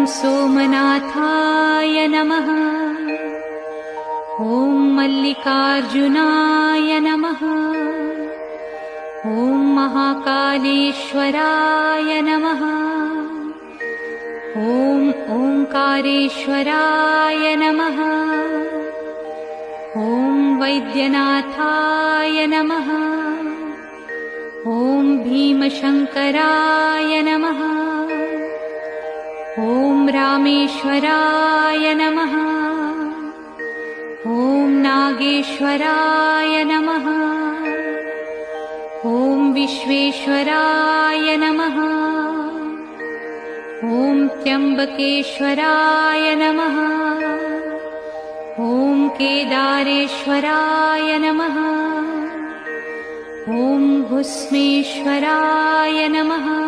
सोमनाथाय नमः। ॐ मल्लिकार्जुनाय नमः। ॐ महाकालेश्वराय नमः। ॐ ओंकारेश्वराय नमः। ॐ वैद्यनाथाय नमः। ॐ भीमशंकराय नमः। ॐ रामेश्वराय नमः। ॐ नागेश्वराय नमः। ॐ विश्वेश्वराय नमः। ॐ त्र्यंबकेश्वराय नमः। ॐ केदारेश्वराय नमः। ॐ भुस्मेश्वराय नमः।